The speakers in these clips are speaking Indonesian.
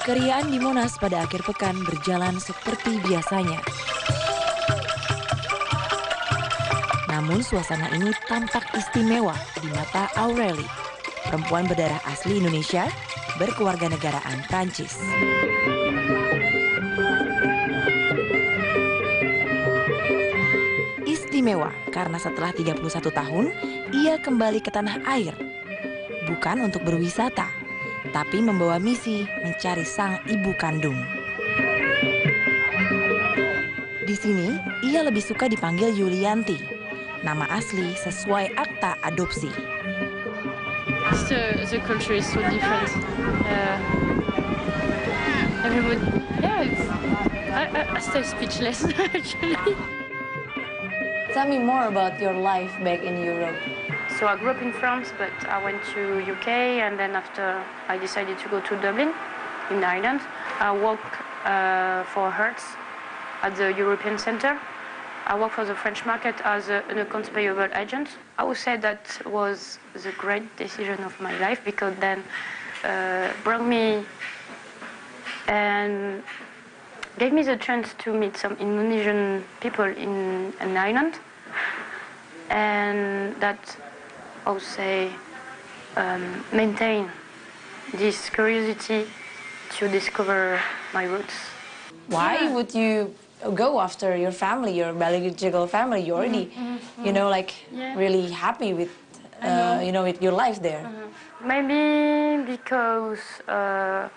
Keriaan di Monas pada akhir pekan berjalan seperti biasanya. Namun suasana ini tampak istimewa di mata Aurélie, perempuan berdarah asli Indonesia berkewarganegaraan Prancis. Istimewa karena setelah 31 tahun, ia kembali ke tanah air. Bukan untuk berwisata, tapi membawa misi mencari sang ibu kandung. Di sini, ia lebih suka dipanggil Yulianti, nama asli sesuai akta adopsi. The culture is so different. Everybody, I stay speechless actually. Tell me more about your life back in Europe. So I grew up in France, but I went to UK, and then after I decided to go to Dublin, in Ireland. I worked for Hertz at the European Centre. I worked for the French market as an accounts payable agent. I would say that was the great decision of my life, because then brought me and gave me the chance to meet some Indonesian people in an island, and that I would say maintain this curiosity to discover my roots. Why would you go after your family, your biological family? You're already, really happy with, with your life there. Maybe because there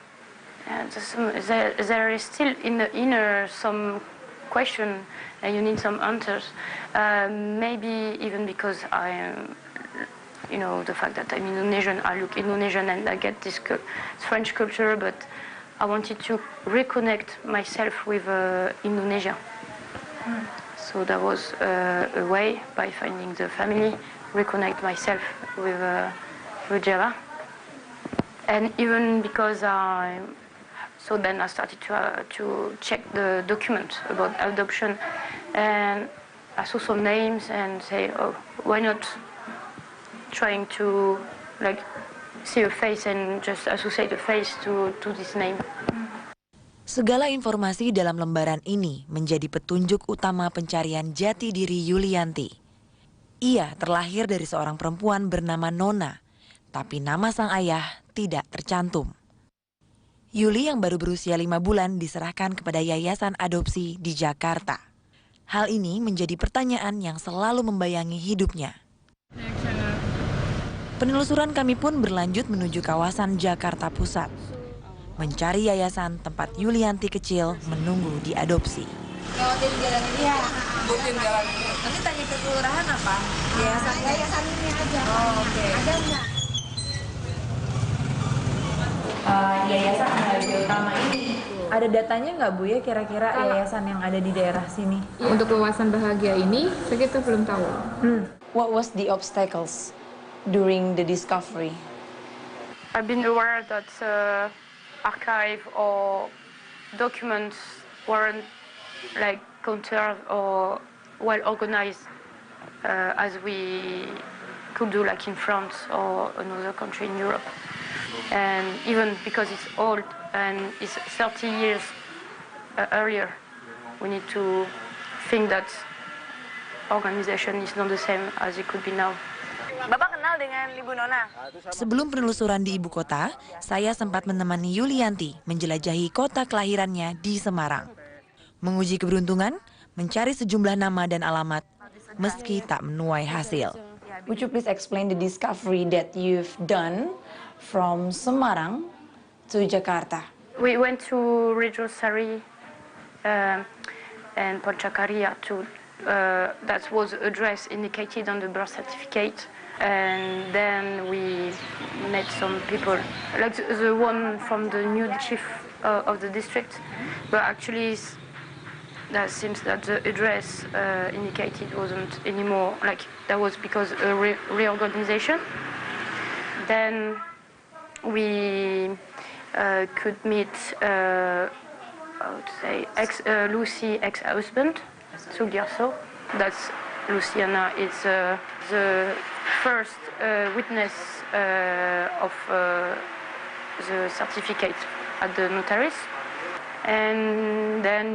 is still in the inner some question and you need some answers. Maybe even because I am, the fact that I'm Indonesian, I look Indonesian and I get this French culture, but I wanted to reconnect myself with Indonesia. So that was a way, by finding the family, reconnect myself with Java. And even because so then I started to check the document about adoption, and I saw some names and say, oh, why not trying to see a face and just associate a face to this name. Segala informasi dalam lembaran ini menjadi petunjuk utama pencarian jati diri Yulianti. Ia terlahir dari seorang perempuan bernama Nona, tapi nama sang ayah tidak tercantum. Yuli yang baru berusia 5 bulan diserahkan kepada yayasan adopsi di Jakarta. Hal ini menjadi pertanyaan yang selalu membayangi hidupnya. Penelusuran kami pun berlanjut menuju kawasan Jakarta Pusat, mencari yayasan tempat Yulianti kecil menunggu diadopsi. Lewatin jalan ini ya? Lewatin jalan ini. Nanti tanya ke kelurahan apa? Yayasan ini aja. Oh, oke. Ada nggak? Yayasan Harga Utama ini, ada datanya nggak Bu ya kira-kira yayasan yang ada di daerah sini? Untuk Wawasan Bahagia ini, kita belum tahu. What was the obstacles during the discovery? I've been aware that archive or documents weren't conserved or well organized as we could do in France or another country in Europe. And even because it's old and it's 30 years earlier, we need to think that organization is not the same as it could be now. Bapak kenal dengan Ibu Nona? Sebelum penelusuran di ibu kota, saya sempat menemani Yulianti menjelajahi kota kelahirannya di Semarang. Menguji keberuntungan, mencari sejumlah nama dan alamat, meski tak menuai hasil. Would you please explain the discovery that you've done from Semarang to Jakarta? We went to Rejosari and Poncakaria that was address indicated on the birth certificate. And then we met some people, like the one from the new chief of the district, but actually that seems that the address indicated wasn't anymore, that was because a reorganization. Then we could meet, I would say, Lucy ex-husband, Sugiarso. That's Luciana is the first witness of the certificate at the notaries, and then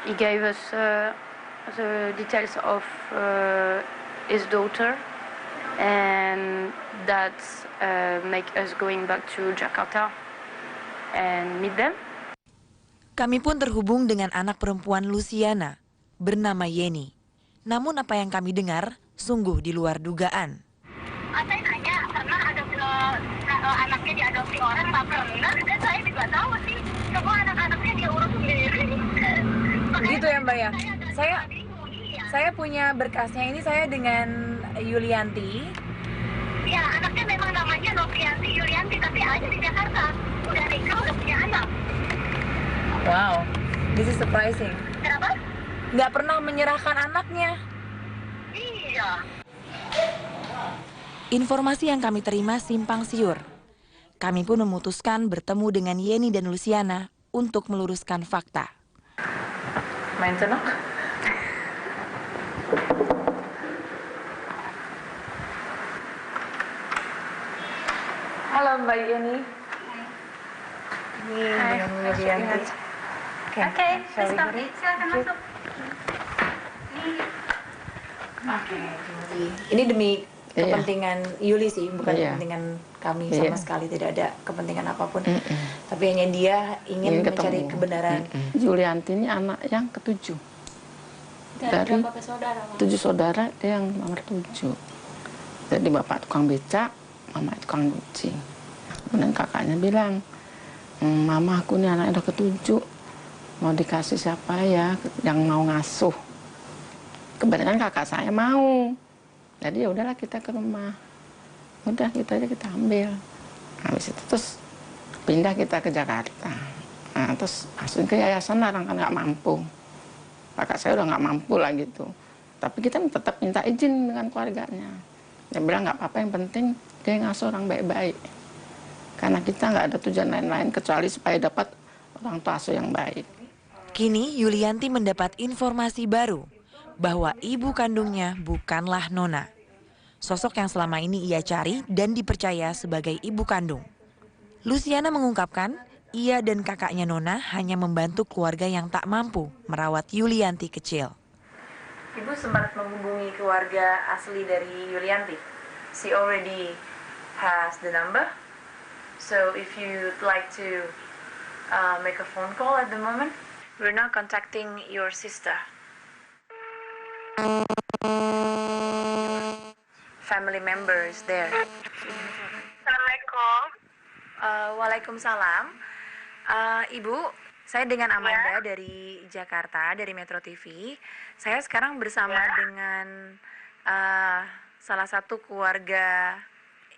he gave us the details of his daughter, and that make us going back to Jakarta and meet them. Kami pun terhubung dengan anak perempuan Luciana bernama Yeni. Namun apa yang kami dengar sungguh di luar dugaan. Saya nanya karena ada anaknya diadopsi orang nggak pernah, dan saya juga tahu sih semua anak-anaknya dia urus sendiri. Gitu ya Mbak ya. Saya punya berkasnya ini, saya dengan Yulianti. Ya, anaknya memang namanya Novianti Yulianti, tapi ada di Jakarta. Udah nikah, udah punya anak. Wow, this is surprising. Kenapa? Nggak pernah menyerahkan anaknya. Iya. Informasi yang kami terima simpang siur. Kami pun memutuskan bertemu dengan Yeni dan Luciana untuk meluruskan fakta. Main senang? Halo Mbak Yeni. Ini dengan Yulianti. Oke, silakan masuk. Ini demi kepentingan Yuli sih, bukan Iya. kepentingan kami Iya. sama sekali, tidak ada kepentingan apapun. Tapi hanya dia ingin Ingin mencari ketemu. kebenaran. Yulianti ini anak yang ketujuh. Dari 7 saudara, dia yang nomor 7. Jadi bapak tukang becak, mama tukang cuci. Kemudian kakaknya bilang, mama aku nih anak udah ketujuh, mau dikasih siapa ya yang mau ngasuh. Kebetulan kakak saya mau. Jadi ya udahlah kita ke rumah. Udah kita ambil. Habis itu terus pindah kita ke Jakarta. Nah, terus masukin ke yayasan orang kan nggak mampu. Kakak saya udah nggak mampu lah gitu. Tapi kita tetap minta izin dengan keluarganya. Dia bilang nggak apa-apa, yang penting dia ngasuh orang baik-baik. Karena kita nggak ada tujuan lain-lain kecuali supaya dapat orang tua asuh yang baik. Kini Yulianti mendapat informasi baru bahwa ibu kandungnya bukanlah Nona. Sosok yang selama ini ia cari dan dipercaya sebagai ibu kandung. Luciana mengungkapkan ia dan kakaknya Nona hanya membantu keluarga yang tak mampu merawat Yulianti kecil. Ibu sempat menghubungi keluarga asli dari Yulianti. She already has the number. So if you'd like to make a phone call at the moment, we're now contacting your sister. Family members there. Assalamualaikum. Waalaikumsalam. Ibu, saya dengan Amanda dari Jakarta, dari Metro TV. Saya sekarang bersama dengan salah satu keluarga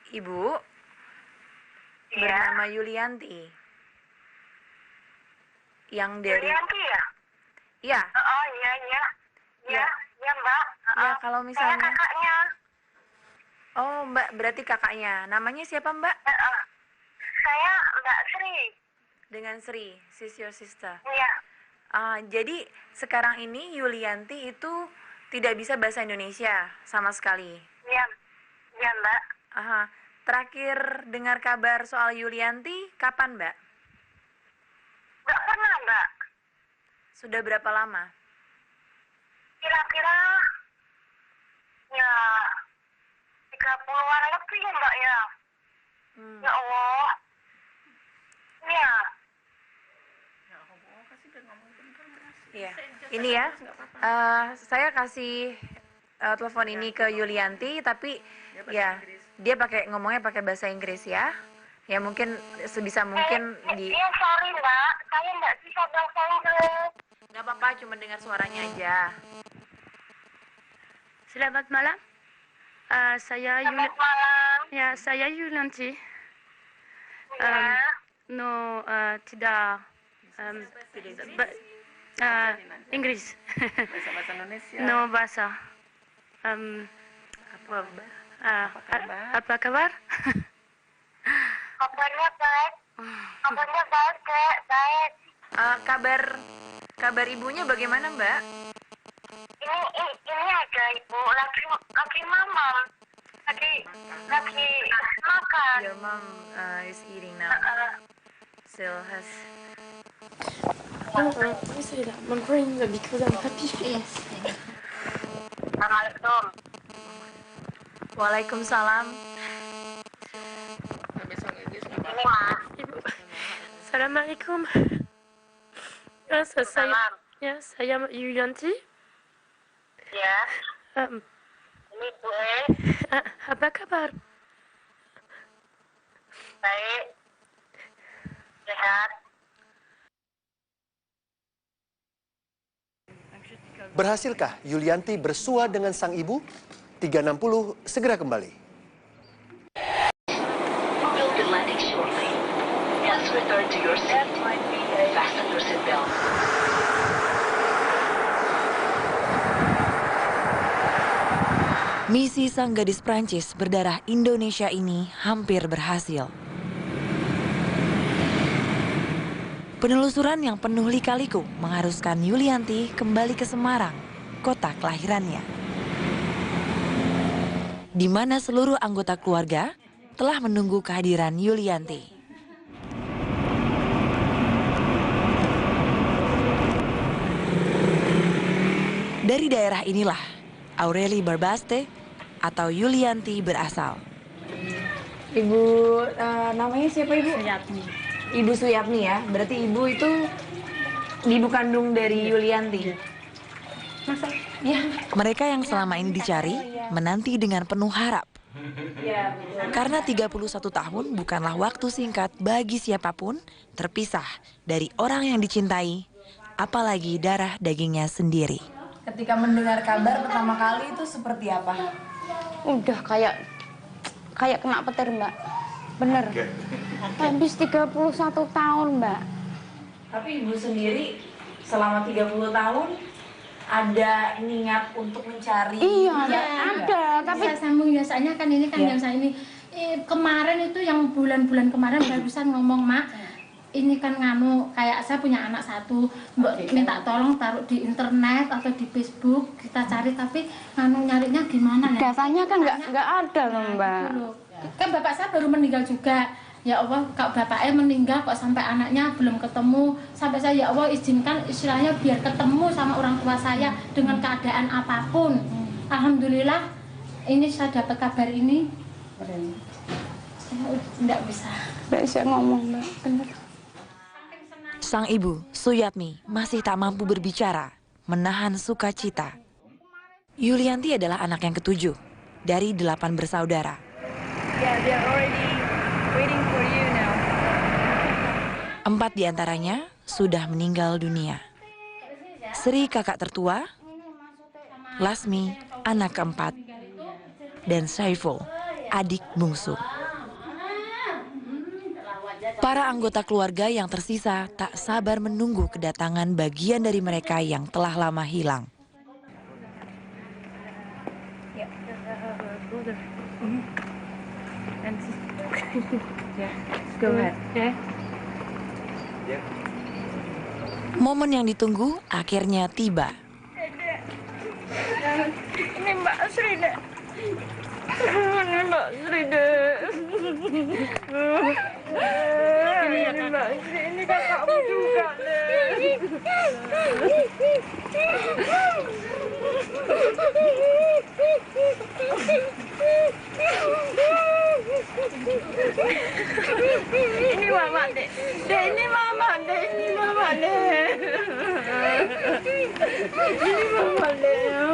Ibu bernama Yulianti. Yang dari Yulianti ya? Iya. Oh iya. Iya. Iya Mbak. Ya, kalau Saya misalnya kakaknya. Oh, Mbak, berarti kakaknya. Namanya siapa, Mbak? Saya Mbak Sri. Dengan Sri, she's your sister. Iya. Jadi sekarang ini Yulianti itu tidak bisa bahasa Indonesia sama sekali. Iya. Iya Mbak. Aha. Terakhir dengar kabar soal Yulianti kapan, Mbak? Nggak pernah Mbak. Sudah berapa lama? Kira-kira ya 30-an lebih ya Mbak ya. Ya Allah. Iya. Iya. Ini ya. Saya kasih telepon ini ke Yulianti, tapi ya dia ngomongnya pakai bahasa Inggris ya. Ya mungkin sebisa mungkin di. Iya sorry Mbak, saya nggak bisa bahasa Inggris. Nggak apa-apa, cuma dengar suaranya aja. Selamat malam. Saya Selamat malam. Ya, saya Yulianti. Ya. No, tidak Inggris. Bahasa Indonesia. No bahasa. Apa kabar? Kabarnya baik. Kabarnya baik, Kak. Baik. Kabar ibunya bagaimana, Mbak? Ini ada ibu lagi mamam. Lagi makan. Your mom is eating now. still has. My brain because I'm happy. Yes. Assalamualaikum. Waalaikumsalam. Ini Mak. Assalamualaikum. Salam. Ya, saya Yulianti. Ya. Ini Bu E. Apa kabar? Baik. Sehat. Berhasilkah Yulianti bersua dengan sang ibu? 360 segera kembali. Will be landing shortly. Please return to your seat. Fasten your seatbelt. Misi sang gadis Prancis berdarah Indonesia ini hampir berhasil. Penelusuran yang penuh lika-liku mengharuskan Yulianti kembali ke Semarang, kota kelahirannya. Di mana seluruh anggota keluarga telah menunggu kehadiran Yulianti. Dari daerah inilah Aureli Barbaste atau Yulianti berasal. Ibu namanya siapa Ibu? Suyatmi. Ibu Suyatmi ya. Berarti Ibu itu ibu kandung dari Yulianti. Masa? Ya. Mereka yang selama ini dicari menanti dengan penuh harap. Ya. Karena 31 tahun bukanlah waktu singkat bagi siapapun terpisah dari orang yang dicintai, apalagi darah dagingnya sendiri. Ketika mendengar kabar pertama kali itu seperti apa? Udah kayak kena petir, Mbak. Bener. Habis 31 tahun, Mbak. Tapi Ibu sendiri selama 30 tahun ada niat untuk mencari? Iya, ada. Tapi Bisa sambung biasanya kan ini kan biasa ini. Kemarin itu yang bulan-bulan kemarin barusan ngomong, Mak, ini kan nganu kayak saya punya anak satu, Mbak minta tolong taruh di internet atau di Facebook kita cari, tapi nganu nyarinya gimana ya? datanya kan nggak ada loh, Mbak. Gitu loh. Kan bapak saya baru meninggal juga. Ya Allah, kalau bapaknya meninggal kok sampai anaknya belum ketemu. Sampai saya, ya Allah izinkan istilahnya biar ketemu sama orang tua saya dengan keadaan apapun. Alhamdulillah, ini saya dapat kabar ini. Saya nggak bisa. Nggak bisa ngomong, Mbak. Bener. Sang ibu, Suyatmi, masih tak mampu berbicara, menahan sukacita. Yulianti adalah anak yang ketujuh dari 8 bersaudara. Yeah, they're already waiting for you now. 4 diantaranya sudah meninggal dunia. Sri kakak tertua, Lasmi anak keempat, dan Saiful adik bungsu. Para anggota keluarga yang tersisa tak sabar menunggu kedatangan bagian dari mereka yang telah lama hilang. Go ahead. Momen yang ditunggu akhirnya tiba. Ini Mbak Sri, Dek. Ini Mbak Sri, Dek. Ini Mbak Sri, ini kakakmu juga, Dek. Ini Mama, Dek. Dek, ini Mama, Dek. Ini Mama, Dek. Ini Mama, Dek.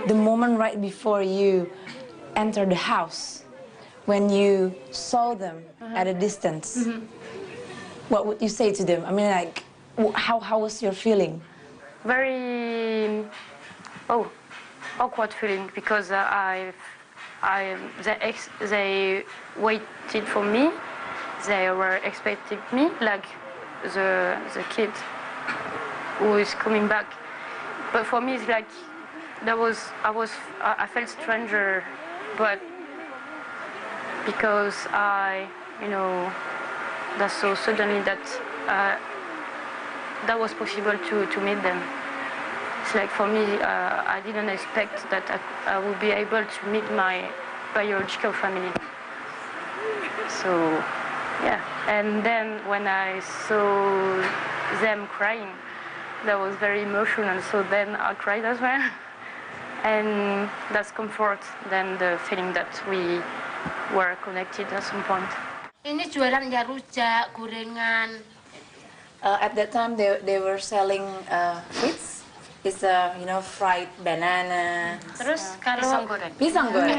The moment right before you enter the house, when you saw them at a distance, what would you say to them? I mean, like, how was your feeling? Very awkward feeling because they waited for me. They were expecting me like the kid who is coming back. But for me, it's like I felt stranger, but because that's so suddenly that that was possible to meet them. it's like for me, I didn't expect that I would be able to meet my biological family. So, yeah. And then when I saw them crying, that was very emotional. So then I cried as well. And that's comfort than the feeling that we were connected at some point. Ini jualan ya rujak, gorengan. At that time, they were selling fruits. It's fried banana. Terus kalau Pisang goreng.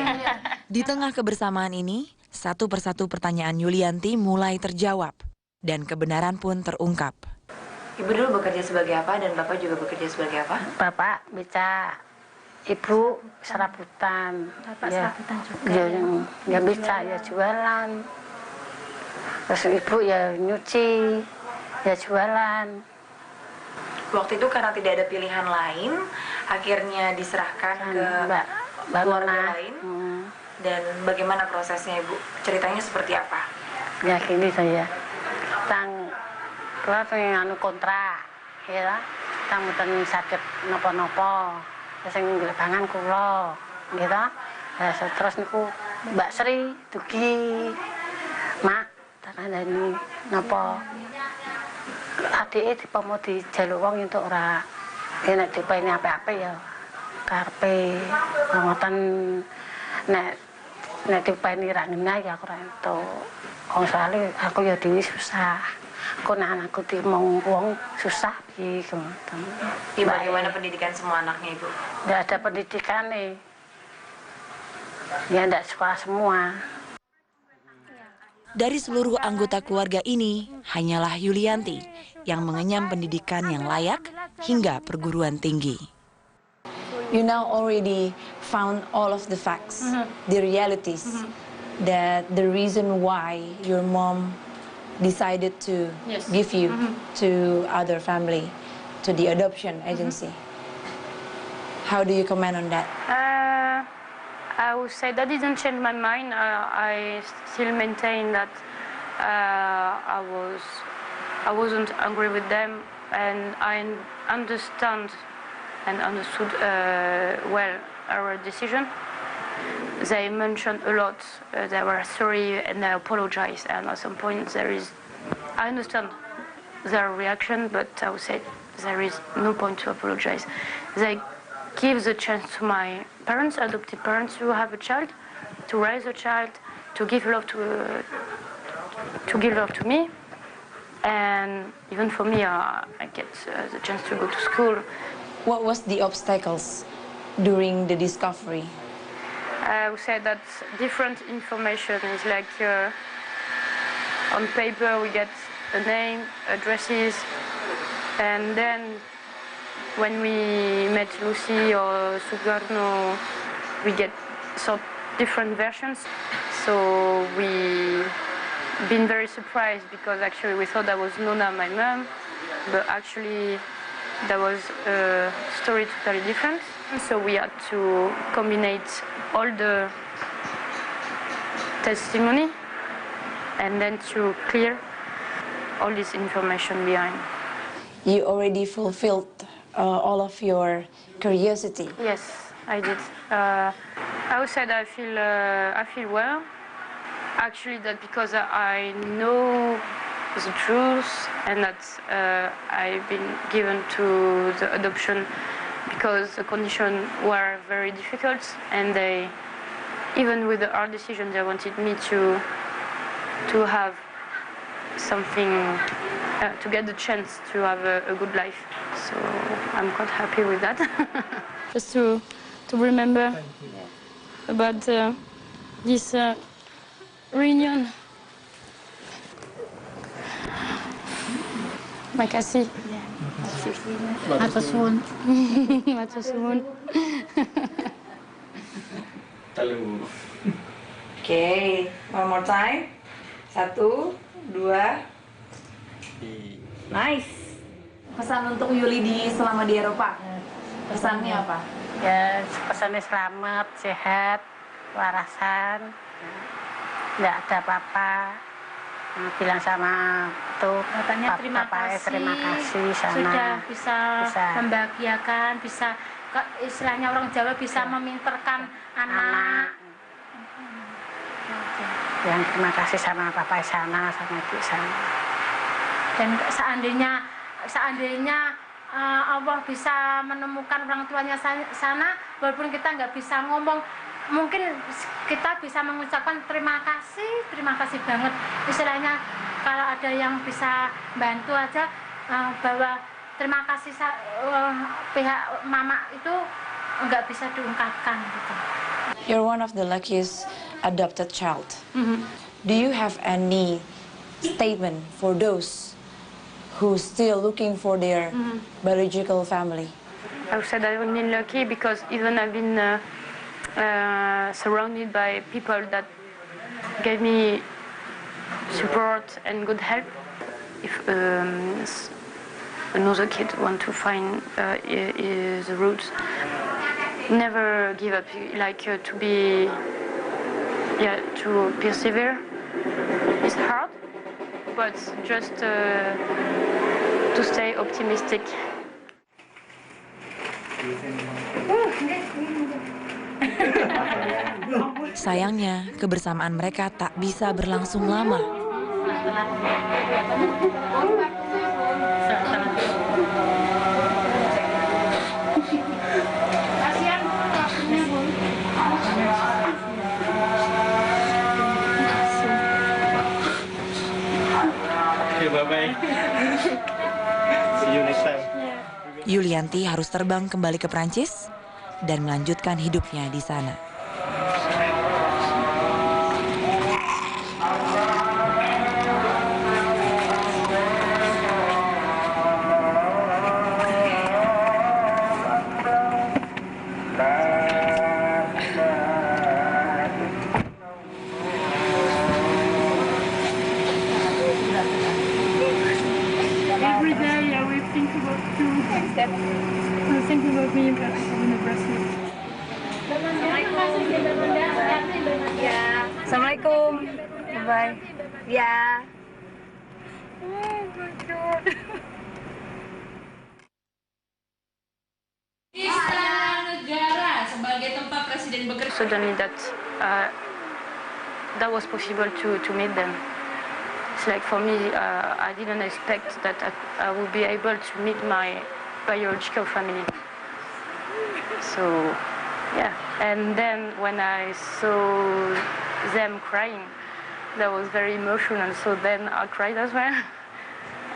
Di tengah kebersamaan ini, satu persatu pertanyaan Yulianti mulai terjawab dan kebenaran pun terungkap. Ibu dulu bekerja sebagai apa dan Bapak juga bekerja sebagai apa? Bapak beca, Ibu serabutan. Bapak ya, serabutan juga. Ya beca, ya jualan. Terus Ibu ya nyuci, ya jualan. Waktu itu karena tidak ada pilihan lain, akhirnya diserahkan ke keluarga lain. Dan bagaimana prosesnya Ibu? Ceritanya seperti apa? Ya gini saya, kalau yang kontrak, ya, mboten sakit nopo-nopo, sing glebangan kula, gitu. Ya terus niku Mbak Sri dugi, Mak, tak kandhani nopo. Adike dipamo dijaluk wong entuk ora. Nek dipeni apik-apik ya karepe ngoten nek dipeni ra ngenah ya ora entuk. Wong soalé aku ya dhewe susah. Kok anakku dimong wong susah piye ngoten. Bagaimana pendidikan semua anaknya Ibu? Nggak ada pendidikan nih. Ya nggak sekolah semua. Dari seluruh anggota keluarga ini, hanyalah Yulianti yang mengenyam pendidikan yang layak hingga perguruan tinggi. You now already found all of the facts, the realities, that the reason why your mom decided to give you to other family, to the adoption agency. How do you comment on that? I would say that didn't change my mind. I still maintain that I wasn't angry with them, and I understood well our decision. They mentioned a lot. They were sorry and they apologized. And at some point, I understand their reaction, but I would say there is no point to apologize. They give the chance to my parents, adopted parents, who have a child, to raise a child, to give love to me, and even for me, I get the chance to go to school. What was the obstacles during the discovery? I would say that different information is like on paper we get a name, addresses, and then when we met Lucy or Sugarno, we get some different versions. So we been very surprised because actually we thought that was Nona, my mom, but actually that was a story totally different. So we had to combine all the testimony and then to clear all this information behind. You already fulfilled all of your curiosity. Yes, I did. I would say that I feel well. Actually, that because I know the truth and that I've been given to the adoption because the conditions were very difficult, and they, even with the hard decision, they wanted me to have something, to get the chance to have a good life. So I'm quite happy with that. Just to remember about this reunion. Makasih. Matur suwun. Matur suwun. Okay, one more time. 1, 2. Nice. Pesan untuk Yuli selama di Eropa. Pesannya apa? Ya, pesannya selamat, sehat, warasan, nggak ada apa-apa. bilang sama tuh bapaknya terima kasih sana. Sudah bisa membahagiakan, bisa istilahnya orang Jawa bisa meminterkan anak. Yang terima kasih sama bapak sana, sama ibu sana. Dan seandainya Allah bisa menemukan orang tuanya sana, walaupun kita nggak bisa ngomong, mungkin kita bisa mengucapkan terima kasih banget. Istilahnya kalau ada yang bisa bantu aja, bahwa terima kasih pihak mama itu nggak bisa diungkapkan gitu. You're one of the luckiest adopted child. Do you have any statement for those who still looking for their biological family? I would say that I've been lucky because even I've been surrounded by people that gave me support and good help. If another kid want to find the roots, never give up. Like to persevere. It's hard, but just to stay optimistic. Sayangnya, kebersamaan mereka tak bisa berlangsung lama. Bye-bye. See you next time. Yulianti harus terbang kembali ke Prancis dan melanjutkan hidupnya di sana. Every day I will think about you. Think about me in the Brazil. Assalamualaikum. Bye. Ya. Oh my God. Istana Negara sebagai tempat presiden bekerja. Suddenly that was possible to meet them. It's like for me, I didn't expect that I would be able to meet my biological family. So, yeah. And then when I saw them crying, that was very emotional. So then I cried as well.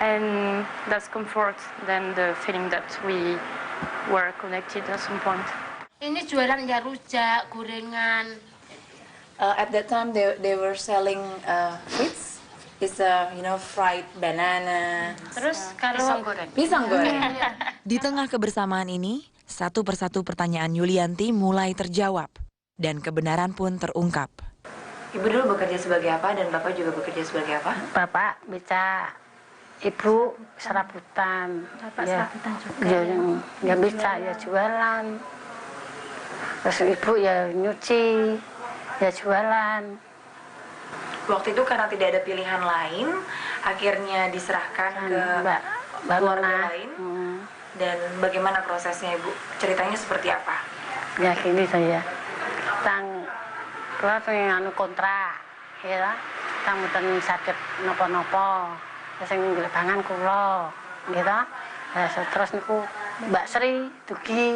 And that's comfort than the feeling that we were connected at some point. Ini jualan ya rujak, gorengan. At that time they were selling fruits. It's fried banana. Terus kalau Pisang goreng. Di tengah kebersamaan ini, satu persatu pertanyaan Yulianti mulai terjawab dan kebenaran pun terungkap. Ibu dulu bekerja sebagai apa dan Bapak juga bekerja sebagai apa? Bapak beca, ibu serabutan. Bapak serabutan juga. Ya beca, ya jualan. Terus ibu ya nyuci, ya jualan. Waktu itu karena tidak ada pilihan lain, akhirnya diserahkan ke keluarga lain. Dan bagaimana prosesnya Ibu? Ceritanya seperti apa? Ya gini saya, kalau pengen kontrak, ya, mboten sakit nopo-nopo, sing nglebangan kula, gitu. Terus niku Mbak Sri dugi,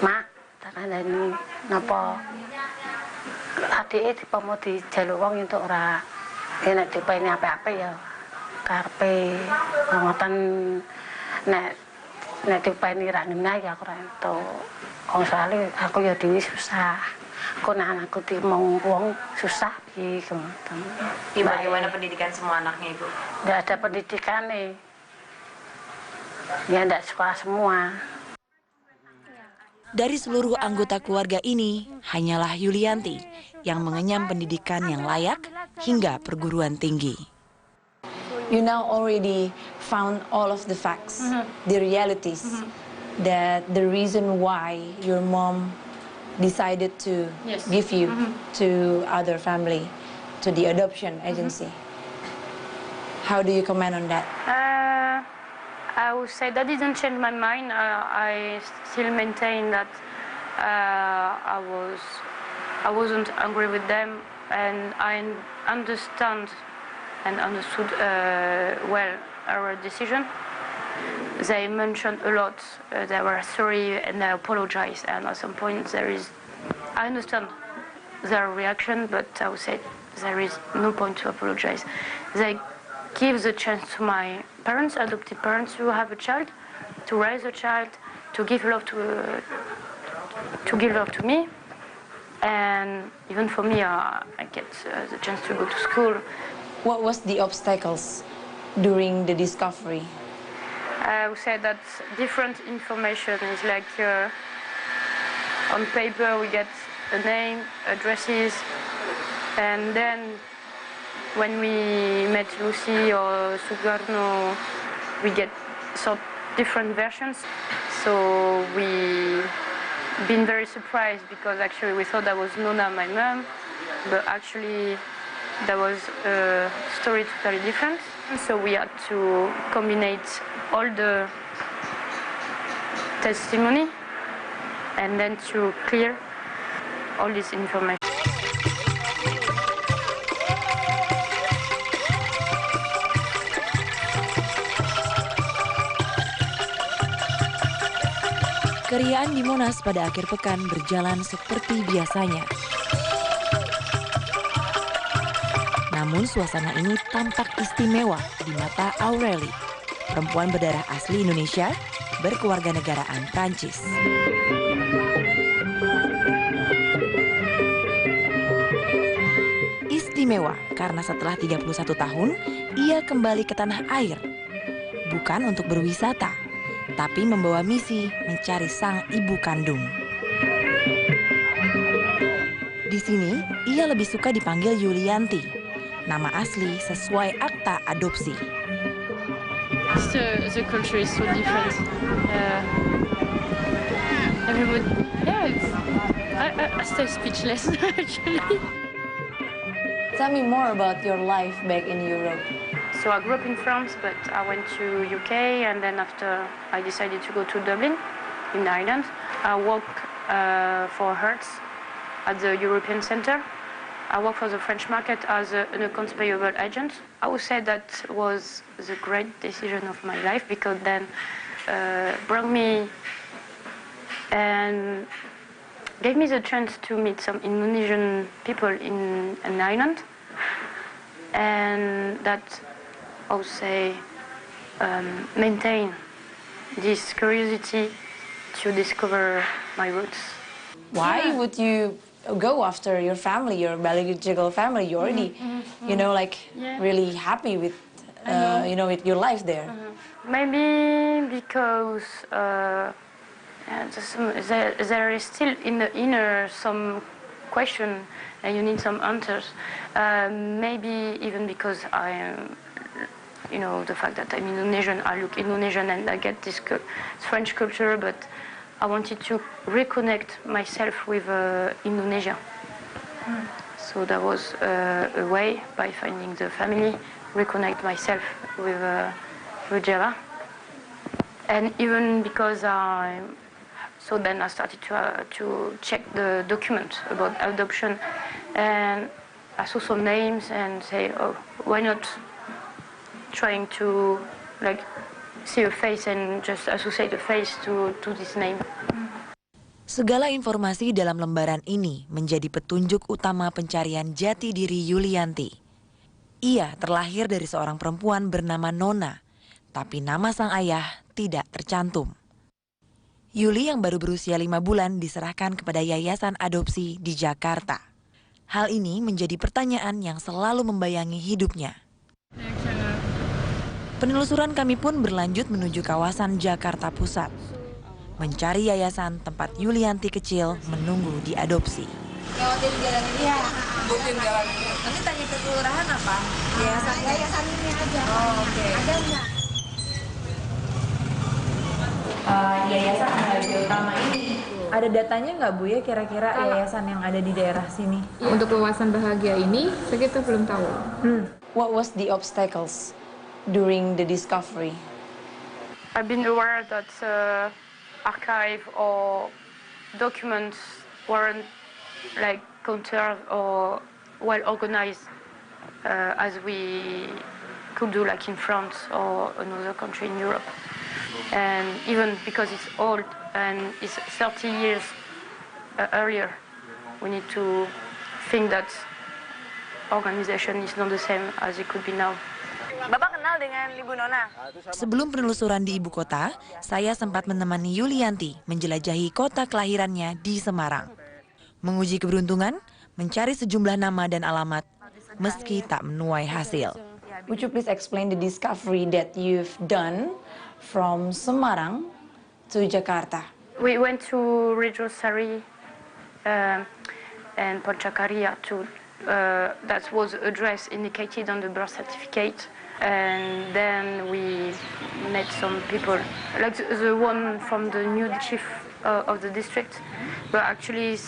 Mak, tak kandhani nopo. Adike dipamo dijaluk wong entuk ora. Nek dipeni apa-apa ya karepe ngoten. Nek dipeni ra ngene ya ora entuk. Wong soalé aku ya dhewe susah. Kok nek anakku dimong wong susah piye ngoten. Bagaimana pendidikan semua anaknya Ibu? Enggak ada pendidikan nih. Ya enggak sekolah semua. Dari seluruh anggota keluarga ini, hanyalah Yulianti yang mengenyam pendidikan yang layak hingga perguruan tinggi. You now already found all of the facts, the realities, that the reason why your mom decided to give you to other family, to the adoption agency. How do you comment on that? I would say that didn't change my mind. I still maintain that I wasn't angry with them, and I understood well our decision. They mentioned a lot. They were sorry and they apologized. And at some point, I understand their reaction, but I would say there is no point to apologize. They give the chance to my parents, adopted parents, to have a child, to raise a child, to give love to me. And even for me, I get the chance to go to school. What was the obstacles during the discovery? I would say that different information is like on paper we get a name, addresses, and then when we met Lucy or Sugarno, we get some different versions. So we been very surprised because actually we thought that was Nona, my mom, but actually that was a story totally different. So we had to combine all the testimony and then to clear all this information. Keriaan di Monas pada akhir pekan berjalan seperti biasanya. Namun suasana ini tampak istimewa di mata Aurélie, perempuan berdarah asli Indonesia, berkewarganegaraan Prancis. Istimewa karena setelah 31 tahun, ia kembali ke tanah air. Bukan untuk berwisata, tapi membawa misi mencari sang ibu kandung. Di sini, ia lebih suka dipanggil Yulianti, nama asli sesuai akta adopsi. The culture is so different. Everybody, I stay speechless actually. Tell me more about your life back in Europe. So I grew up in France, but I went to UK, and then after I decided to go to Dublin, in Ireland. I work for Hertz at the European Center. I work for the French market as an accounts payable agent. I would say that was the great decision of my life because then brought me and gave me the chance to meet some Indonesian people in an island, and that I would say maintain this curiosity to discover my roots. Why would you go after your family, your biological family? You're already, really happy with, with your life there. Maybe because there is still in the inner some question and you need some answers. Maybe even because I am, the fact that I'm Indonesian, I look Indonesian and I get this French culture, but I wanted to reconnect myself with Indonesia. So that was a way, by finding the family, reconnect myself with Java. And even because so then I started to check the document about adoption, and I saw some names and say, oh, why not trying to see a face and just associate a face to this name. Segala informasi dalam lembaran ini menjadi petunjuk utama pencarian jati diri Yulianti. Ia terlahir dari seorang perempuan bernama Nona, tapi nama sang ayah tidak tercantum. Yuli yang baru berusia 5 bulan diserahkan kepada yayasan adopsi di Jakarta. Hal ini menjadi pertanyaan yang selalu membayangi hidupnya. Penelusuran kami pun berlanjut menuju kawasan Jakarta Pusat, mencari yayasan tempat Yulianti kecil menunggu diadopsi. Lewatin jalan ini ya, lewatin jalan ini. Nanti tanya ke kelurahan apa? Yayasan ini aja. Oh, oke. Ada nggak? Yayasan Bahagia Utama ini ada datanya nggak Bu ya kira-kira yayasan yang ada di daerah sini? Untuk Wawasan Bahagia ini, kita belum tahu. What was the obstacles during the discovery? I've been aware that archive or documents weren't like conserved or well organized as we could do like in France or another country in Europe. And even because it's old and it's 30 years earlier, we need to think that organization is not the same as it could be now. Bapak kenal dengan Ibu Nona? Sebelum penelusuran di ibu kota, saya sempat menemani Yulianti menjelajahi kota kelahirannya di Semarang. Menguji keberuntungan, mencari sejumlah nama dan alamat, meski tak menuai hasil. Would you please explain the discovery that you've done from Semarang to Jakarta? We went to Rejosari and Ponchakaria to that was address indicated on the birth certificate. And then we met some people, like the one from the new chief of the district, but actually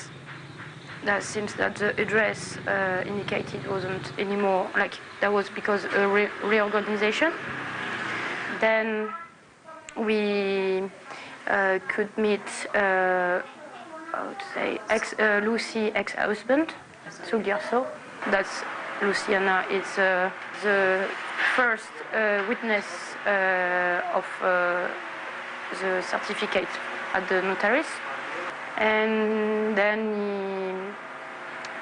that seems that the address indicated wasn't anymore, like that was because a reorganization. Then we could meet, I would say, Lucy ex-husband, Sugliarso. That's Luciana is the first witness of the certificate at the notaries. And then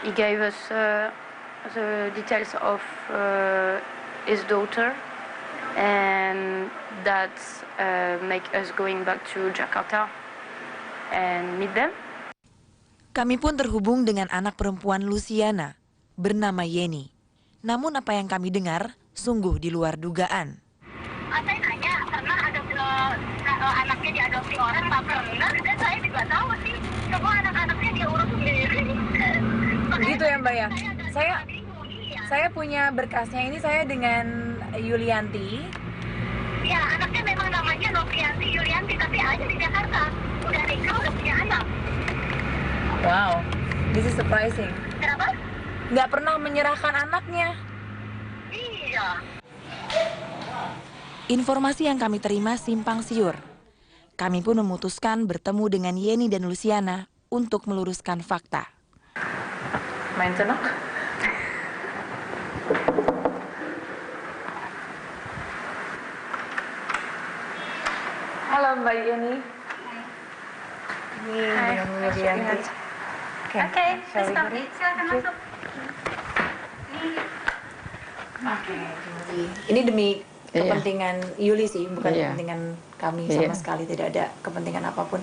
he gave us the details of his daughter, and that make us going back to Jakarta and meet them. Kami pun terhubung dengan anak perempuan Luciana, bernama Yeni. Namun apa yang kami dengar sungguh di luar dugaan. Saya nanya karena ada anaknya diadopsi orang nggak benar, dan saya juga tahu sih semua anak-anaknya dia urus sendiri. Begitu ya Mbak ya. Saya punya berkasnya ini, saya dengan Yulianti. Ya, anaknya memang namanya Novianti Yulianti, tapi ada di Jakarta. Udah nikah, udah punya anak. Wow, this is surprising. Kenapa? Nggak pernah menyerahkan anaknya. Iya. Informasi yang kami terima simpang siur. Kami pun memutuskan bertemu dengan Yeni dan Luciana untuk meluruskan fakta. Main senok? Halo Mbak Yeni. Ini dengan Yulianti. Oke, silakan masuk. Oke, ini demi kepentingan Yuli sih, bukan kepentingan kami sama sekali, tidak ada kepentingan apapun.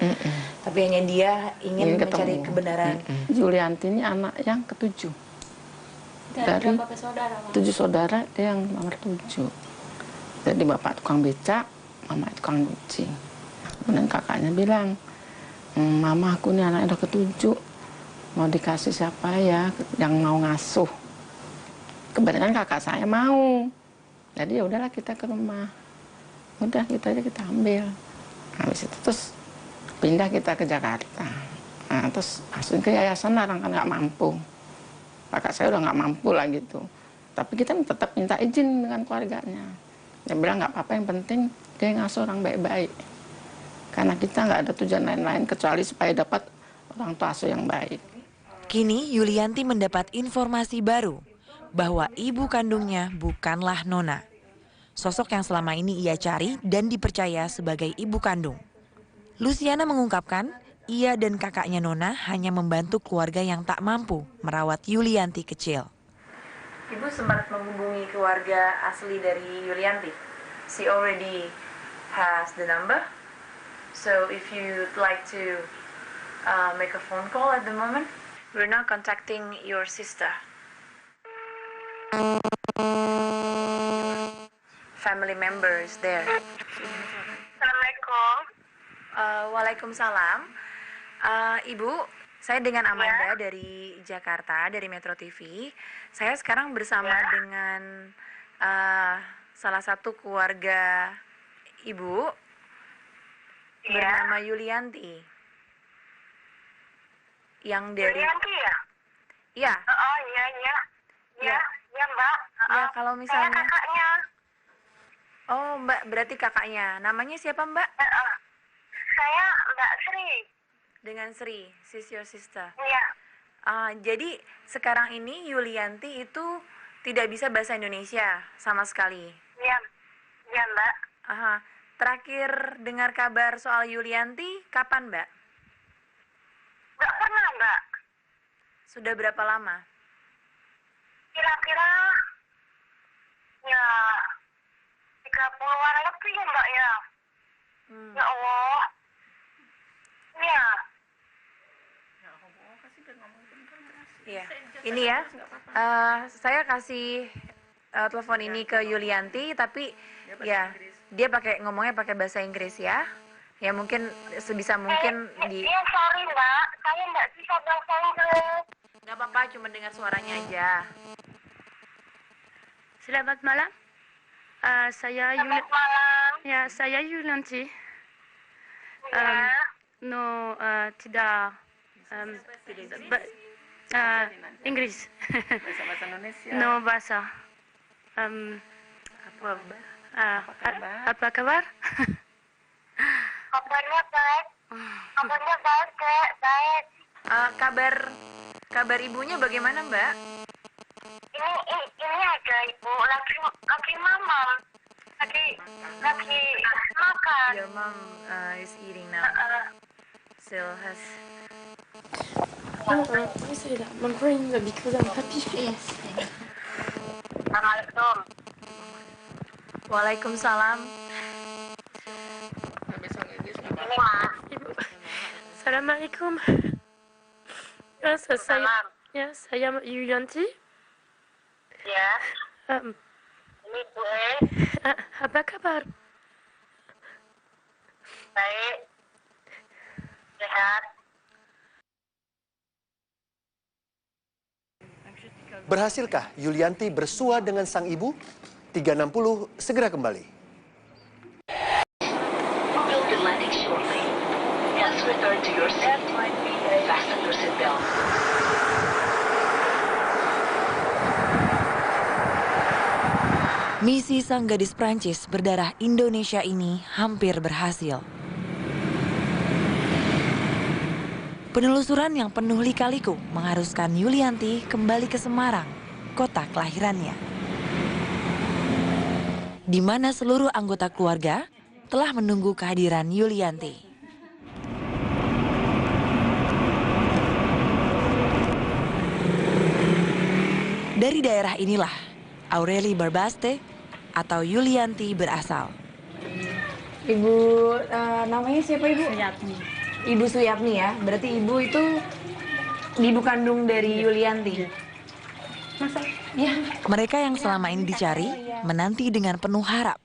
Tapi hanya dia ingin mencari kebenaran. Yulianti ini anak yang ketujuh. Dari 7 saudara, dia yang nomor 7. Jadi bapak tukang becak, mama tukang nyuci. Kemudian kakaknya bilang, mama aku ini anaknya udah ketujuh, mau dikasih siapa ya yang mau ngasuh. Kebetulan kakak saya mau, jadi ya udahlah kita ke rumah, udah kita ambil. Habis itu terus pindah kita ke Jakarta. Nah, terus masukin ke yayasan orang kan nggak mampu, kakak saya udah nggak mampu lah gitu. Tapi kita tetap minta izin dengan keluarganya. Dia bilang nggak apa-apa, yang penting dia ngasuh orang baik-baik. Karena kita nggak ada tujuan lain-lain kecuali supaya dapat orang tua asuh yang baik. Kini Yulianti mendapat informasi baru bahwa ibu kandungnya bukanlah Nona. Sosok yang selama ini ia cari dan dipercaya sebagai ibu kandung. Luciana mengungkapkan ia dan kakaknya Nona hanya membantu keluarga yang tak mampu merawat Yulianti kecil. Ibu sempat menghubungi keluarga asli dari Yulianti. She already has the number. So if you'd like to make a phone call at the moment, we're now contacting your sister. Family members there. Assalamualaikum. Waalaikumsalam. Ibu, saya dengan Amanda dari Jakarta, dari Metro TV. Saya sekarang bersama dengan salah satu keluarga Ibu bernama Yulianti. Yang dari Yulianti ya? Iya. Oh iya. Ya Mbak. Ya kalau misalnya Saya kakaknya. Oh, Mbak, berarti kakaknya. Namanya siapa, Mbak? Saya Mbak Sri. Dengan Sri, she's your sister. Iya. Jadi sekarang ini Yulianti itu tidak bisa bahasa Indonesia sama sekali. Iya. Iya, Mbak. Terakhir dengar kabar soal Yulianti kapan, Mbak? Nggak pernah, Mbak. Sudah berapa lama? Kira-kira ya 30-an lebih ya, Mbak ya. Ya Allah. Iya. Iya. Ini ya. Saya kasih telepon ini ke Yulianti, tapi ya dia ngomongnya pakai bahasa Inggris ya. Ya mungkin sebisa mungkin di. Iya, sorry Mbak, saya nggak bisa bahasa Inggris. Nggak apa-apa, cuma dengar suaranya aja. Selamat malam. Saya Selamat malam. Ya, saya Yulianti. No, tidak. Inggris. Bahasa Indonesia. No bahasa. Apa kabar? Kabarnya baik. Kabarnya baik, baik. Kabar ibunya bagaimana, Mbak? Ini ada ibu lagi mama. Lagi makan. Your mom is eating now. Still has. I say that my brains are because I'm happy. Yes. Assalamualaikum. Waalaikumsalam. Ini Mas. Assalamualaikum. Saya Yulianti. Ya. Ini Bu Apa kabar? Baik. Sehat. Berhasilkah Yulianti bersua dengan sang ibu? 360 segera kembali. We'll be landing shortly. Please return to your seat. Fasten your seatbelt. Misi sang gadis Prancis berdarah Indonesia ini hampir berhasil. Penelusuran yang penuh lika-liku mengharuskan Yulianti kembali ke Semarang, kota kelahirannya. Di mana seluruh anggota keluarga telah menunggu kehadiran Yulianti. Dari daerah inilah Aureli Barbaste atau Yulianti berasal. Ibu, namanya siapa Ibu? Suyatmi. Ibu Suyatmi ya, berarti Ibu itu ibu kandung dari Yulianti. Masa? Ya. Mereka yang selama ini dicari menanti dengan penuh harap.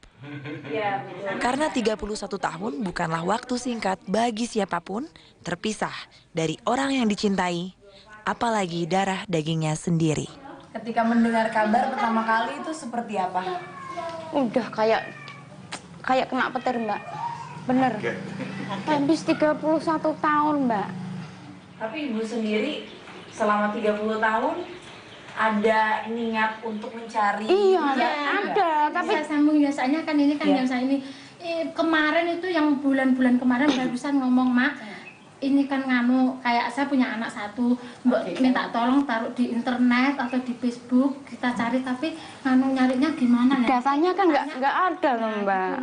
Karena 31 tahun bukanlah waktu singkat bagi siapapun terpisah dari orang yang dicintai, apalagi darah dagingnya sendiri. Ketika mendengar kabar pertama kali itu seperti apa? Udah kayak kena petir, Mbak. Bener. Habis 31 tahun, Mbak. Tapi Ibu sendiri selama 30 tahun ada niat untuk mencari? Iya, ada. Tapi saya sambung biasanya kan ini kan yang saya ini kemarin itu yang bulan-bulan kemarin barusan ngomong, Mak. Ini kan nganu kayak saya punya anak satu, Mbak minta tolong taruh di internet atau di Facebook kita cari, tapi nganu nyarinya gimana ya? Datanya kan nggak ada loh, Mbak.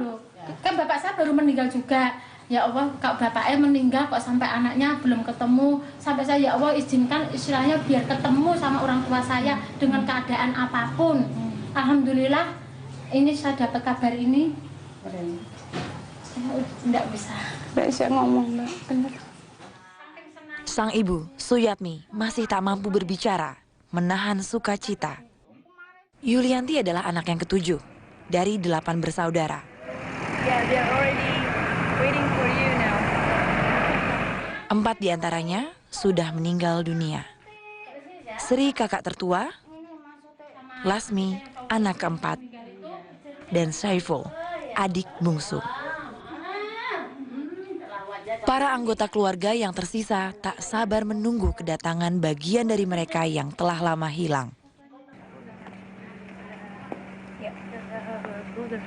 Kan bapak saya baru meninggal juga. Ya Allah, kok bapaknya meninggal kok sampai anaknya belum ketemu. Sampai saya, ya Allah izinkan istilahnya biar ketemu sama orang tua saya dengan keadaan apapun. Alhamdulillah ini saya dapat kabar ini. Saya tidak bisa ngomong, Mbak. Bener. Sang ibu, Suyatmi, masih tak mampu berbicara, menahan sukacita. Yulianti adalah anak yang ketujuh dari 8 bersaudara. Yeah, they're already waiting for you now. 4 diantaranya sudah meninggal dunia. Sri kakak tertua, Lasmi anak keempat, dan Saiful adik bungsu. Para anggota keluarga yang tersisa tak sabar menunggu kedatangan bagian dari mereka yang telah lama hilang. Yeah. Brother.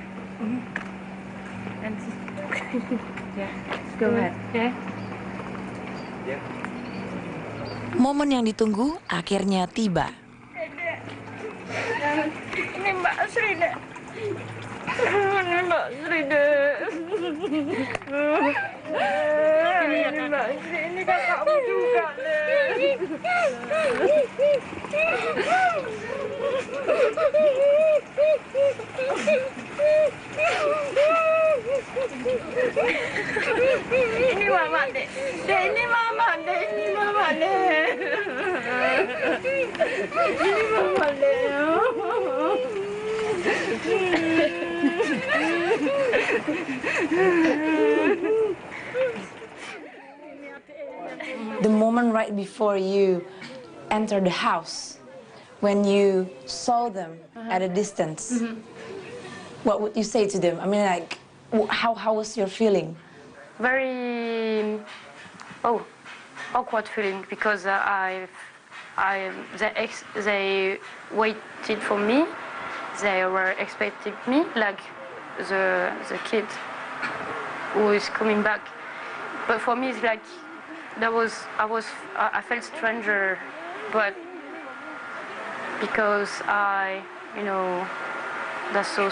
And yeah. Go ahead. Yeah. Momen yang ditunggu akhirnya tiba. Ini Mbak Sri deh. Ini Mbak Sri deh. Ini Mbak Sri, ini kakakmu juga deh. Ini mama deh. Deh ini mama deh. Ini mama deh. Ini mama deh. The moment right before you enter the house, when you saw them at a distance, what would you say to them? I mean, like, how was your feeling? Very awkward feeling because they waited for me. They were expecting me, like the kid who is coming back. But for me, it's like I felt stranger, but because that's so